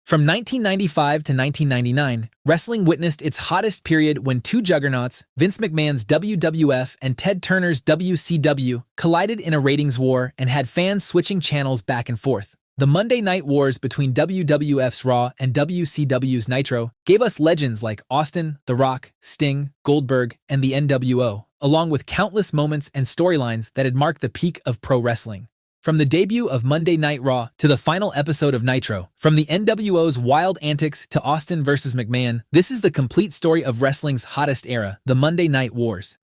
From 1995 to 1999, wrestling witnessed its hottest period when two juggernauts, Vince McMahon's WWF and Ted Turner's WCW, collided in a ratings war and had fans switching channels back and forth. The Monday Night Wars between WWF's Raw and WCW's Nitro gave us legends like Austin, The Rock, Sting, Goldberg, and the NWO, along with countless moments and storylines that had marked the peak of pro wrestling. From the debut of Monday Night Raw to the final episode of Nitro, from the NWO's wild antics to Austin versus McMahon, this is the complete story of wrestling's hottest era, the Monday Night Wars.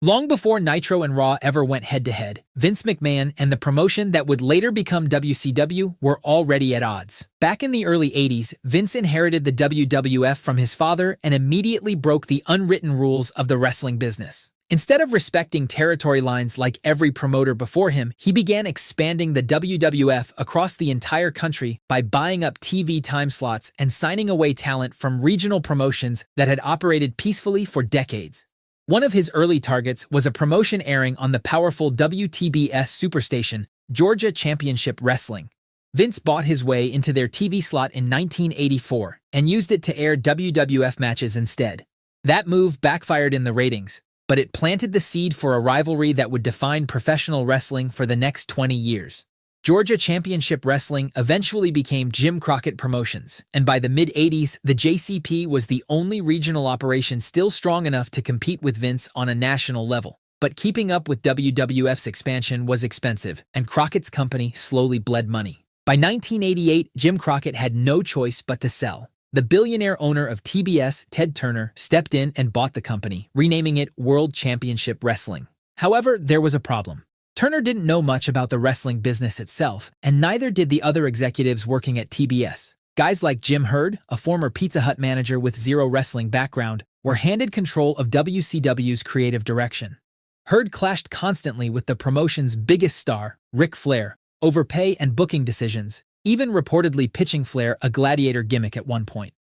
Long before Nitro and Raw ever went head-to-head, Vince McMahon and the promotion that would later become WCW were already at odds. Back in the early 80s, Vince inherited the WWF from his father and immediately broke the unwritten rules of the wrestling business. Instead of respecting territory lines like every promoter before him, he began expanding the WWF across the entire country by buying up TV time slots and signing away talent from regional promotions that had operated peacefully for decades. One of his early targets was a promotion airing on the powerful WTBS superstation, Georgia Championship Wrestling. Vince bought his way into their TV slot in 1984 and used it to air WWF matches instead. That move backfired in the ratings, but it planted the seed for a rivalry that would define professional wrestling for the next 20 years. Georgia Championship Wrestling eventually became Jim Crockett Promotions, and by the mid-80s, the JCP was the only regional operation still strong enough to compete with Vince on a national level. But keeping up with WWF's expansion was expensive, and Crockett's company slowly bled money. By 1988, Jim Crockett had no choice but to sell. The billionaire owner of TBS, Ted Turner, stepped in and bought the company, renaming it World Championship Wrestling. However, there was a problem. Turner didn't know much about the wrestling business itself, and neither did the other executives working at TBS. Guys like Jim Herd, a former Pizza Hut manager with zero wrestling background, were handed control of WCW's creative direction. Herd clashed constantly with the promotion's biggest star, Ric Flair, over pay and booking decisions, even reportedly pitching Flair a gladiator gimmick at one point.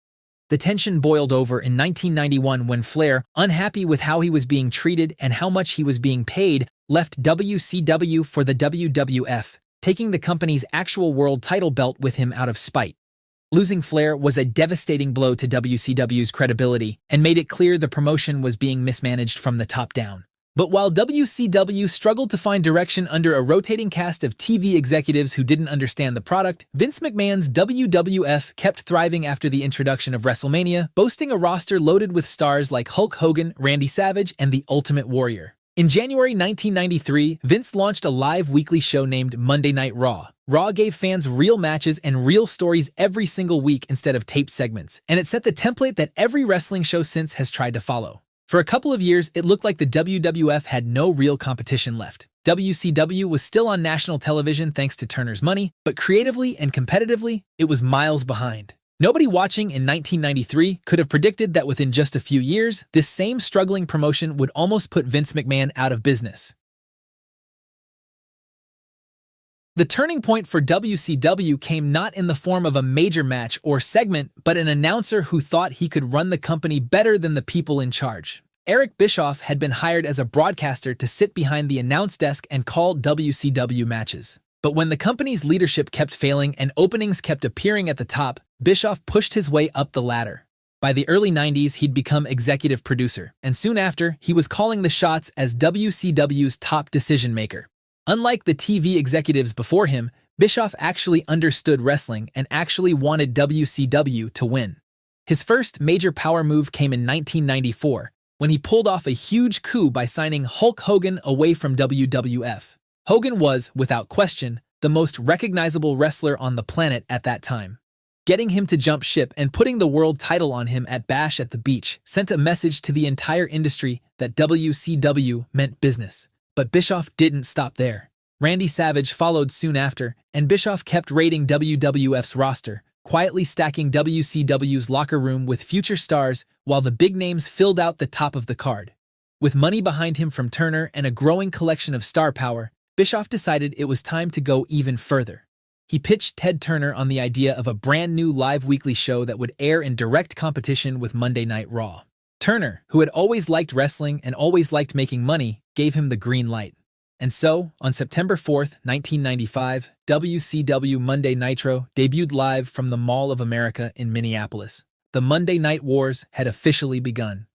The tension boiled over in 1991 when Flair, unhappy with how he was being treated and how much he was being paid, left WCW for the WWF, taking the company's actual world title belt with him out of spite. Losing Flair was a devastating blow to WCW's credibility and made it clear the promotion was being mismanaged from the top down. But while WCW struggled to find direction under a rotating cast of TV executives who didn't understand the product, Vince McMahon's WWF kept thriving after the introduction of WrestleMania, boasting a roster loaded with stars like Hulk Hogan, Randy Savage, and The Ultimate Warrior. In January 1993, Vince launched a live weekly show named Monday Night Raw. Raw gave fans real matches and real stories every single week instead of taped segments, and it set the template that every wrestling show since has tried to follow. For a couple of years, it looked like the WWF had no real competition left. WCW was still on national television thanks to Turner's money, but creatively and competitively, it was miles behind. Nobody watching in 1993 could have predicted that within just a few years, this same struggling promotion would almost put Vince McMahon out of business. The turning point for WCW came not in the form of a major match or segment, but an announcer who thought he could run the company better than the people in charge. Eric Bischoff had been hired as a broadcaster to sit behind the announce desk and call WCW matches. But when the company's leadership kept failing and openings kept appearing at the top, Bischoff pushed his way up the ladder. By the early 90s, he'd become executive producer, and soon after, he was calling the shots as WCW's top decision-maker. Unlike the TV executives before him, Bischoff actually understood wrestling and actually wanted WCW to win. His first major power move came in 1994, when he pulled off a huge coup by signing Hulk Hogan away from WWF. Hogan was, without question, the most recognizable wrestler on the planet at that time. Getting him to jump ship and putting the world title on him at Bash at the Beach sent a message to the entire industry that WCW meant business. But Bischoff didn't stop there. Randy Savage followed soon after, and Bischoff kept raiding WWF's roster, quietly stacking WCW's locker room with future stars while the big names filled out the top of the card. With money behind him from Turner and a growing collection of star power, Bischoff decided it was time to go even further. He pitched Ted Turner on the idea of a brand new live weekly show that would air in direct competition with Monday Night Raw. Turner, who had always liked wrestling and always liked making money, gave him the green light. And so, on September 4th, 1995, WCW Monday Nitro debuted live from the Mall of America in Minneapolis. The Monday Night Wars had officially begun.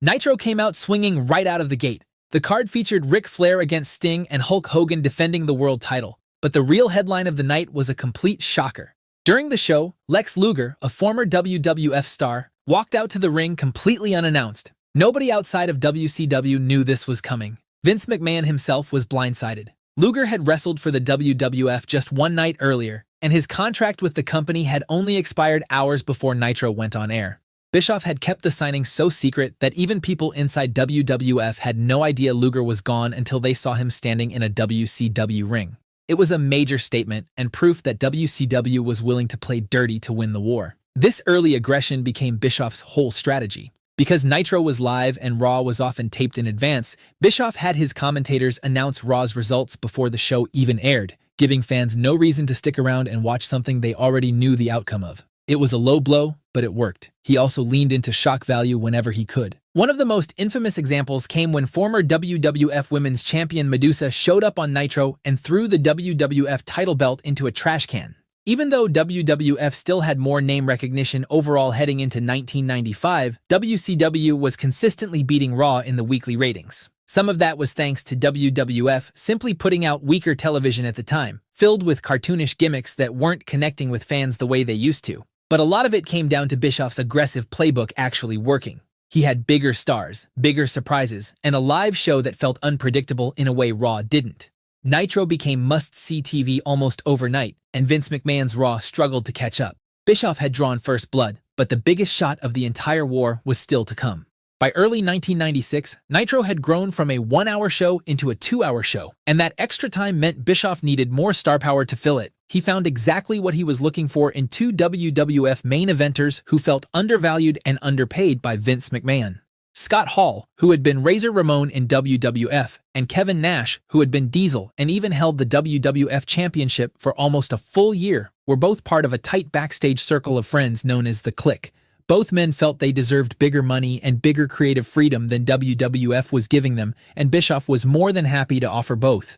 Nitro came out swinging right out of the gate. The card featured Ric Flair against Sting and Hulk Hogan defending the world title. But the real headline of the night was a complete shocker. During the show, Lex Luger, a former WWF star, walked out to the ring completely unannounced. Nobody outside of WCW knew this was coming. Vince McMahon himself was blindsided. Luger had wrestled for the WWF just one night earlier, and his contract with the company had only expired hours before Nitro went on air. Bischoff had kept the signing so secret that even people inside WWF had no idea Luger was gone until they saw him standing in a WCW ring. It was a major statement and proof that WCW was willing to play dirty to win the war. This early aggression became Bischoff's whole strategy. Because Nitro was live and Raw was often taped in advance, Bischoff had his commentators announce Raw's results before the show even aired, giving fans no reason to stick around and watch something they already knew the outcome of. It was a low blow, but it worked. He also leaned into shock value whenever he could. One of the most infamous examples came when former WWF Women's Champion Medusa showed up on Nitro and threw the WWF title belt into a trash can. Even though WWF still had more name recognition overall heading into 1995, WCW was consistently beating Raw in the weekly ratings. Some of that was thanks to WWF simply putting out weaker television at the time, filled with cartoonish gimmicks that weren't connecting with fans the way they used to. But a lot of it came down to Bischoff's aggressive playbook actually working. He had bigger stars, bigger surprises, and a live show that felt unpredictable in a way Raw didn't. Nitro became must-see TV almost overnight, and Vince McMahon's Raw struggled to catch up. Bischoff had drawn first blood, but the biggest shot of the entire war was still to come. By early 1996, Nitro had grown from a 1-hour show into a 2-hour show, and that extra time meant Bischoff needed more star power to fill it. He found exactly what he was looking for in two WWF main eventers who felt undervalued and underpaid by Vince McMahon. Scott Hall, who had been Razor Ramon in WWF, and Kevin Nash, who had been Diesel and even held the WWF Championship for almost a full year, were both part of a tight backstage circle of friends known as the Clique. Both men felt they deserved bigger money and bigger creative freedom than WWF was giving them, and Bischoff was more than happy to offer both.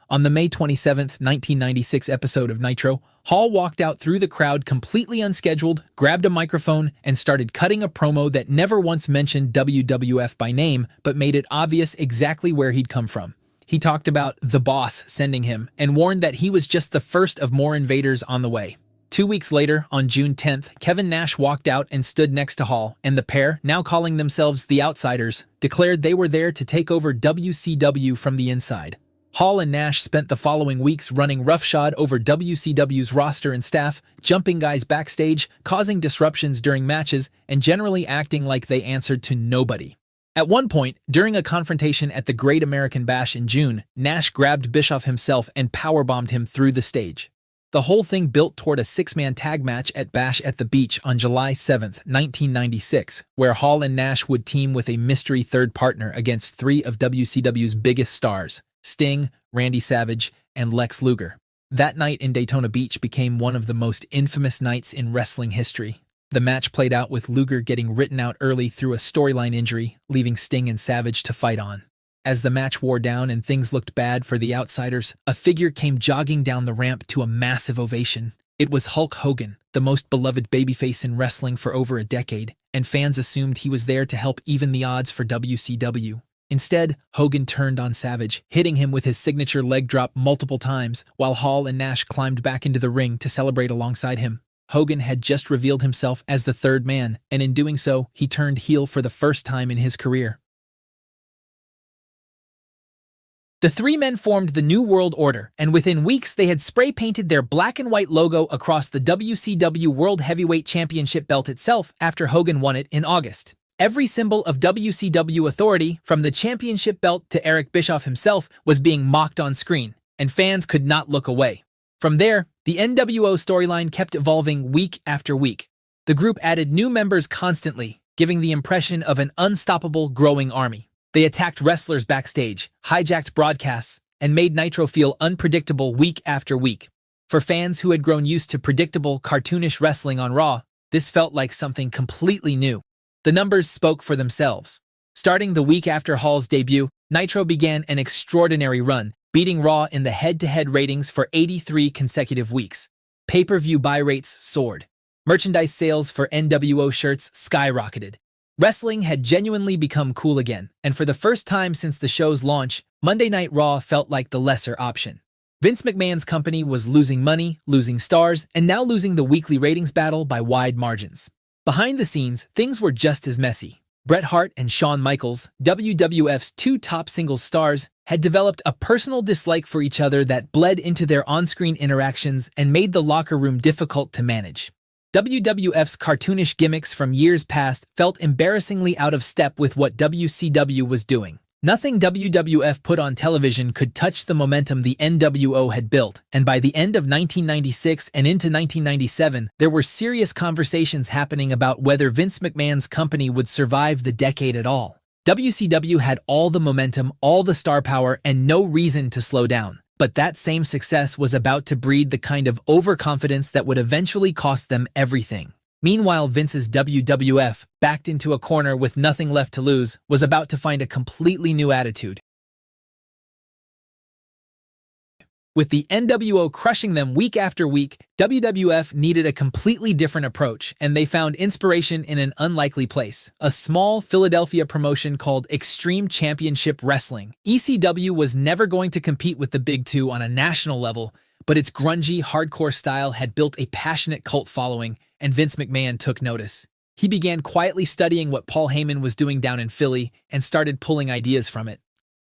On the May 27, 1996 episode of Nitro, Hall walked out through the crowd completely unscheduled, grabbed a microphone, and started cutting a promo that never once mentioned WWF by name, but made it obvious exactly where he'd come from. He talked about the boss sending him, and warned that he was just the first of more invaders on the way. 2 weeks later, on June 10th, Kevin Nash walked out and stood next to Hall, and the pair, now calling themselves the Outsiders, declared they were there to take over WCW from the inside. Hall and Nash spent the following weeks running roughshod over WCW's roster and staff, jumping guys backstage, causing disruptions during matches, and generally acting like they answered to nobody. At one point, during a confrontation at the Great American Bash in June, Nash grabbed Bischoff himself and powerbombed him through the stage. The whole thing built toward a 6-man tag match at Bash at the Beach on July 7, 1996, where Hall and Nash would team with a mystery third partner against 3 of WCW's biggest stars, Sting, Randy Savage, and Lex Luger. That night in Daytona Beach became one of the most infamous nights in wrestling history. The match played out with Luger getting written out early through a storyline injury, leaving Sting and Savage to fight on. As the match wore down and things looked bad for the Outsiders, a figure came jogging down the ramp to a massive ovation. It was Hulk Hogan, the most beloved babyface in wrestling for over a decade, and fans assumed he was there to help even the odds for WCW. Instead, Hogan turned on Savage, hitting him with his signature leg drop multiple times, while Hall and Nash climbed back into the ring to celebrate alongside him. Hogan had just revealed himself as the third man, and in doing so, he turned heel for the first time in his career. The 3 men formed the New World Order, and within weeks they had spray-painted their black and white logo across the WCW World Heavyweight Championship belt itself after Hogan won it in August. Every symbol of WCW authority, from the championship belt to Eric Bischoff himself, was being mocked on screen, and fans could not look away. From there, the NWO storyline kept evolving week after week. The group added new members constantly, giving the impression of an unstoppable, growing army. They attacked wrestlers backstage, hijacked broadcasts, and made Nitro feel unpredictable week after week. For fans who had grown used to predictable, cartoonish wrestling on Raw, this felt like something completely new. The numbers spoke for themselves. Starting the week after Hall's debut, Nitro began an extraordinary run, beating Raw in the head-to-head ratings for 83 consecutive weeks. Pay-per-view buy rates soared. Merchandise sales for NWO shirts skyrocketed. Wrestling had genuinely become cool again, and for the first time since the show's launch, Monday Night Raw felt like the lesser option. Vince McMahon's company was losing money, losing stars, and now losing the weekly ratings battle by wide margins. Behind the scenes, things were just as messy. Bret Hart and Shawn Michaels, WWF's two top singles stars, had developed a personal dislike for each other that bled into their on-screen interactions and made the locker room difficult to manage. WWF's cartoonish gimmicks from years past felt embarrassingly out of step with what WCW was doing. Nothing WWF put on television could touch the momentum the NWO had built, and by the end of 1996 and into 1997, there were serious conversations happening about whether Vince McMahon's company would survive the decade at all. WCW had all the momentum, all the star power, and no reason to slow down. But that same success was about to breed the kind of overconfidence that would eventually cost them everything. Meanwhile, Vince's WWF, backed into a corner with nothing left to lose, was about to find a completely new attitude. With the NWO crushing them week after week, WWF needed a completely different approach, and they found inspiration in an unlikely place, a small Philadelphia promotion called Extreme Championship Wrestling. ECW was never going to compete with the Big Two on a national level, but its grungy, hardcore style had built a passionate cult following, and Vince McMahon took notice. He began quietly studying what Paul Heyman was doing down in Philly and started pulling ideas from it.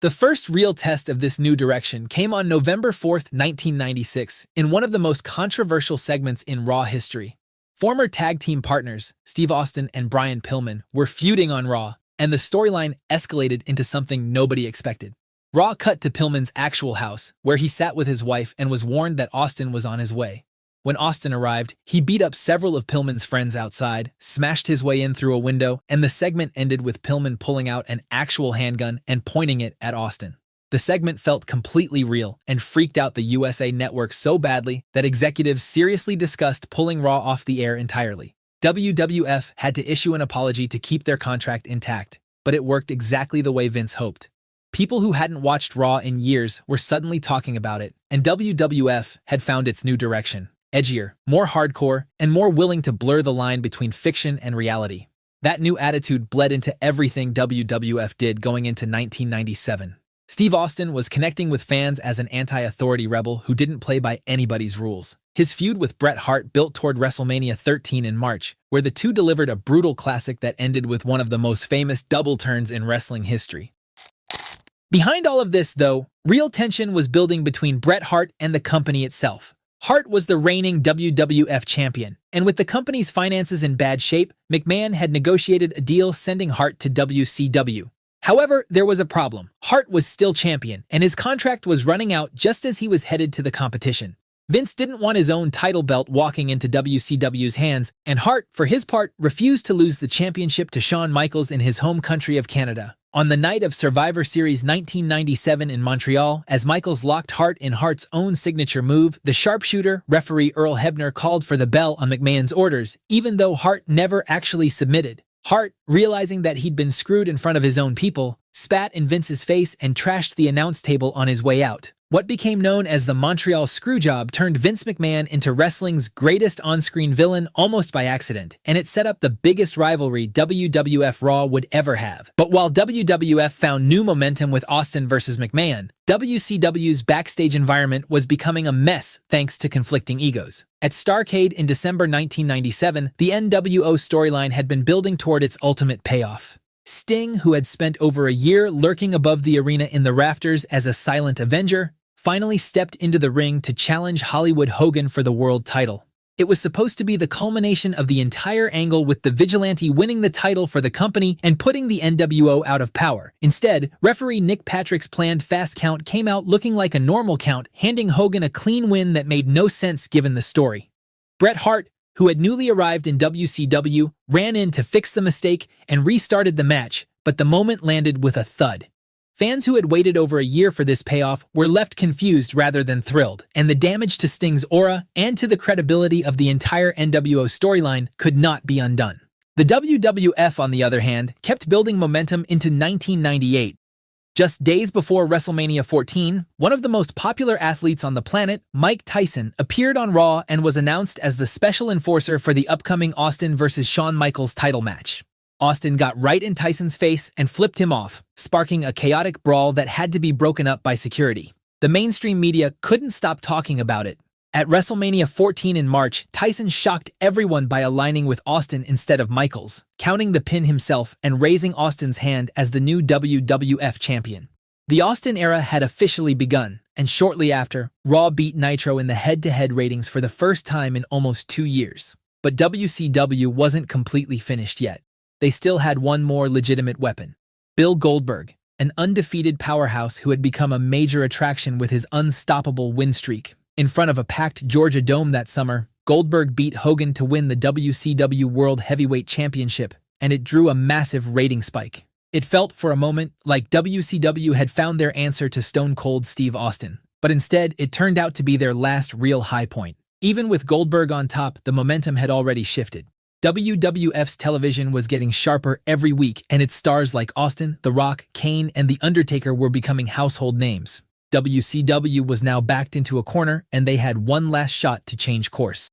The first real test of this new direction came on November 4th, 1996, in one of the most controversial segments in Raw history. Former tag team partners, Steve Austin and Brian Pillman, were feuding on Raw, and the storyline escalated into something nobody expected. Raw cut to Pillman's actual house, where he sat with his wife and was warned that Austin was on his way. When Austin arrived, he beat up several of Pillman's friends outside, smashed his way in through a window, and the segment ended with Pillman pulling out an actual handgun and pointing it at Austin. The segment felt completely real and freaked out the USA Network so badly that executives seriously discussed pulling Raw off the air entirely. WWF had to issue an apology to keep their contract intact, but it worked exactly the way Vince hoped. People who hadn't watched Raw in years were suddenly talking about it, and WWF had found its new direction. Edgier, more hardcore, and more willing to blur the line between fiction and reality. That new attitude bled into everything WWF did going into 1997. Steve Austin was connecting with fans as an anti-authority rebel who didn't play by anybody's rules. His feud with Bret Hart built toward WrestleMania 13 in March, where the two delivered a brutal classic that ended with one of the most famous double turns in wrestling history. Behind all of this, though, real tension was building between Bret Hart and the company itself. Hart was the reigning WWF champion, and with the company's finances in bad shape, McMahon had negotiated a deal sending Hart to WCW. However, there was a problem. Hart was still champion, and his contract was running out just as he was headed to the competition. Vince didn't want his own title belt walking into WCW's hands, and Hart, for his part, refused to lose the championship to Shawn Michaels in his home country of Canada. On the night of Survivor Series 1997 in Montreal, as Michaels locked Hart in Hart's own signature move, the sharpshooter, referee Earl Hebner called for the bell on McMahon's orders, even though Hart never actually submitted. Hart, realizing that he'd been screwed in front of his own people, spat in Vince's face and trashed the announce table on his way out. What became known as the Montreal Screwjob turned Vince McMahon into wrestling's greatest on-screen villain almost by accident, and it set up the biggest rivalry WWF Raw would ever have. But while WWF found new momentum with Austin versus McMahon, WCW's backstage environment was becoming a mess thanks to conflicting egos. At Starrcade in December 1997, the NWO storyline had been building toward its ultimate payoff. Sting, who had spent over a year lurking above the arena in the rafters as a silent avenger, finally stepped into the ring to challenge Hollywood Hogan for the world title. It was supposed to be the culmination of the entire angle, with the Vigilante winning the title for the company and putting the NWO out of power. Instead, referee Nick Patrick's planned fast count came out looking like a normal count, handing Hogan a clean win that made no sense given the story. Bret Hart, who had newly arrived in WCW, ran in to fix the mistake and restarted the match, but the moment landed with a thud. Fans who had waited over a year for this payoff were left confused rather than thrilled, and the damage to Sting's aura and to the credibility of the entire NWO storyline could not be undone. The WWF, on the other hand, kept building momentum into 1998. Just days before WrestleMania 14, one of the most popular athletes on the planet, Mike Tyson, appeared on Raw and was announced as the special enforcer for the upcoming Austin vs. Shawn Michaels title match. Austin got right in Tyson's face and flipped him off, sparking a chaotic brawl that had to be broken up by security. The mainstream media couldn't stop talking about it. At WrestleMania 14 in March, Tyson shocked everyone by aligning with Austin instead of Michaels, counting the pin himself and raising Austin's hand as the new WWF champion. The Austin era had officially begun, and shortly after, Raw beat Nitro in the head-to-head ratings for the first time in almost 2 years. But WCW wasn't completely finished yet. They still had one more legitimate weapon: Bill Goldberg, an undefeated powerhouse who had become a major attraction with his unstoppable win streak. In front of a packed Georgia Dome that summer, Goldberg beat Hogan to win the WCW World Heavyweight Championship, and it drew a massive rating spike. It felt for a moment like WCW had found their answer to Stone Cold Steve Austin, but instead it turned out to be their last real high point. Even with Goldberg on top, the momentum had already shifted. WWF's television was getting sharper every week, and its stars like Austin, The Rock, Kane, and The Undertaker were becoming household names. WCW was now backed into a corner, and they had one last shot to change course.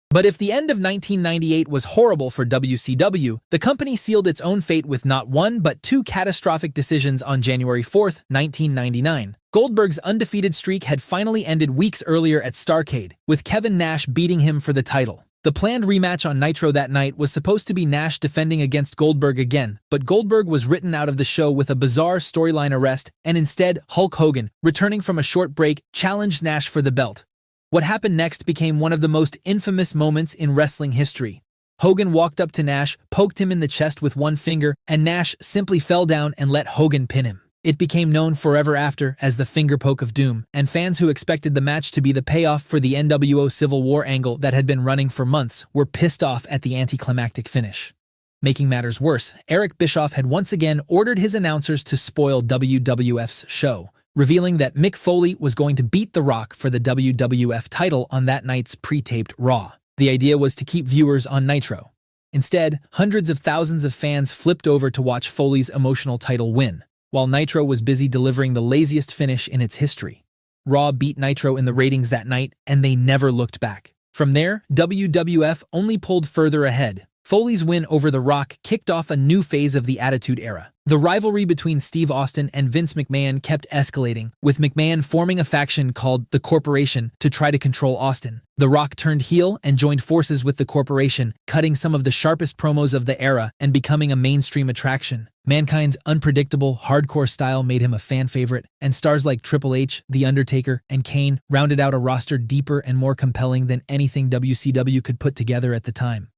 But if the end of 1998 was horrible for WCW, the company sealed its own fate with not one but two catastrophic decisions on January 4, 1999. Goldberg's undefeated streak had finally ended weeks earlier at Starrcade, with Kevin Nash beating him for the title. The planned rematch on Nitro that night was supposed to be Nash defending against Goldberg again, but Goldberg was written out of the show with a bizarre storyline arrest, and instead, Hulk Hogan, returning from a short break, challenged Nash for the belt. What happened next became one of the most infamous moments in wrestling history. Hogan walked up to Nash, poked him in the chest with one finger, and Nash simply fell down and let Hogan pin him. It became known forever after as the finger poke of doom, and fans who expected the match to be the payoff for the NWO Civil War angle that had been running for months were pissed off at the anticlimactic finish. Making matters worse, Eric Bischoff had once again ordered his announcers to spoil WWF's show, revealing that Mick Foley was going to beat The Rock for the WWF title on that night's pre-taped Raw. The idea was to keep viewers on Nitro. Instead, hundreds of thousands of fans flipped over to watch Foley's emotional title win, while Nitro was busy delivering the laziest finish in its history. Raw beat Nitro in the ratings that night, and they never looked back. From there, WWF only pulled further ahead. Foley's win over The Rock kicked off a new phase of the Attitude Era. The rivalry between Steve Austin and Vince McMahon kept escalating, with McMahon forming a faction called the Corporation to try to control Austin. The Rock turned heel and joined forces with the Corporation, cutting some of the sharpest promos of the era and becoming a mainstream attraction. Mankind's unpredictable, hardcore style made him a fan favorite, and stars like Triple H, The Undertaker, and Kane rounded out a roster deeper and more compelling than anything WCW could put together at the time.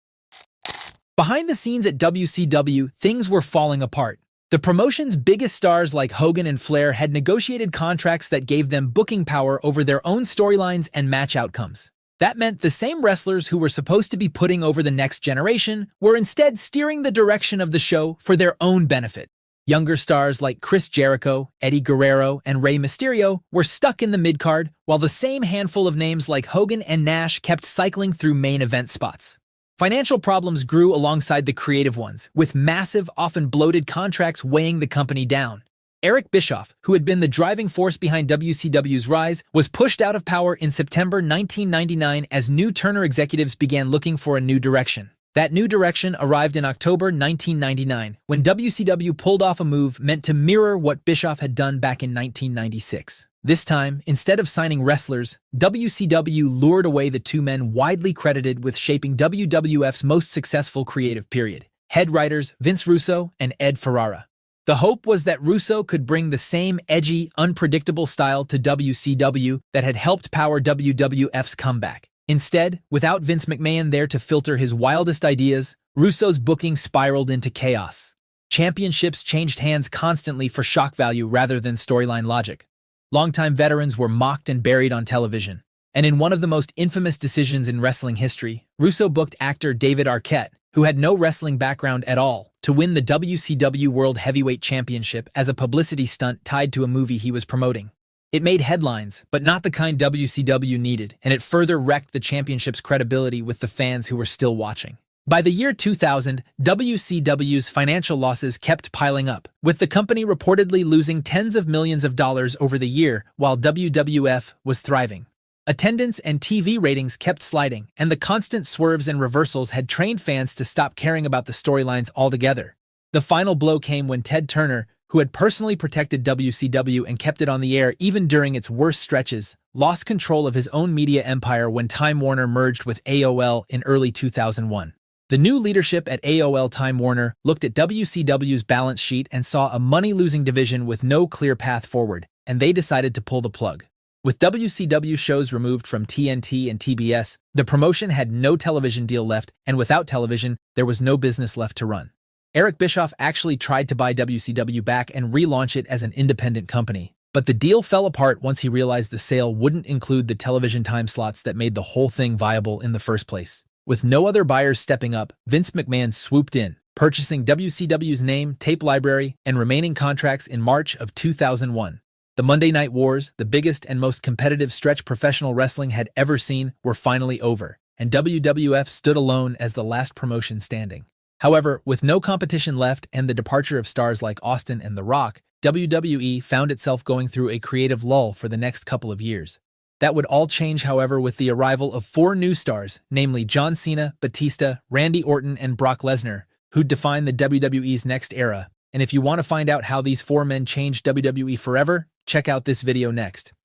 Behind the scenes at WCW, things were falling apart. The promotion's biggest stars like Hogan and Flair had negotiated contracts that gave them booking power over their own storylines and match outcomes. That meant the same wrestlers who were supposed to be putting over the next generation were instead steering the direction of the show for their own benefit. Younger stars like Chris Jericho, Eddie Guerrero, and Rey Mysterio were stuck in the mid-card, while the same handful of names like Hogan and Nash kept cycling through main event spots. Financial problems grew alongside the creative ones, with massive, often bloated contracts weighing the company down. Eric Bischoff, who had been the driving force behind WCW's rise, was pushed out of power in September 1999 as new Turner executives began looking for a new direction. That new direction arrived in October 1999, when WCW pulled off a move meant to mirror what Bischoff had done back in 1996. This time, instead of signing wrestlers, WCW lured away the two men widely credited with shaping WWF's most successful creative period: head writers Vince Russo and Ed Ferrara. The hope was that Russo could bring the same edgy, unpredictable style to WCW that had helped power WWF's comeback. Instead, without Vince McMahon there to filter his wildest ideas, Russo's booking spiraled into chaos. Championships changed hands constantly for shock value rather than storyline logic. Longtime veterans were mocked and buried on television. And in one of the most infamous decisions in wrestling history, Russo booked actor David Arquette, who had no wrestling background at all, to win the WCW World Heavyweight Championship as a publicity stunt tied to a movie he was promoting. It made headlines, but not the kind WCW needed, and it further wrecked the championship's credibility with the fans who were still watching. By the year 2000, WCW's financial losses kept piling up, with the company reportedly losing tens of millions of dollars over the year while WWF was thriving. Attendance and TV ratings kept sliding, and the constant swerves and reversals had trained fans to stop caring about the storylines altogether. The final blow came when Ted Turner, who had personally protected WCW and kept it on the air even during its worst stretches, lost control of his own media empire when Time Warner merged with AOL in early 2001. The new leadership at AOL Time Warner looked at WCW's balance sheet and saw a money-losing division with no clear path forward, and they decided to pull the plug. With WCW shows removed from TNT and TBS, the promotion had no television deal left, and without television, there was no business left to run. Eric Bischoff actually tried to buy WCW back and relaunch it as an independent company, but the deal fell apart once he realized the sale wouldn't include the television time slots that made the whole thing viable in the first place. With no other buyers stepping up, Vince McMahon swooped in, purchasing WCW's name, tape library, and remaining contracts in March of 2001. The Monday Night Wars, the biggest and most competitive stretch professional wrestling had ever seen, were finally over, and WWF stood alone as the last promotion standing. However, with no competition left and the departure of stars like Austin and The Rock, WWE found itself going through a creative lull for the next couple of years. That would all change, however, with the arrival of 4 new stars, namely John Cena, Batista, Randy Orton, and Brock Lesnar, who'd define the WWE's next era. And if you want to find out how these 4 men changed WWE forever, check out this video next.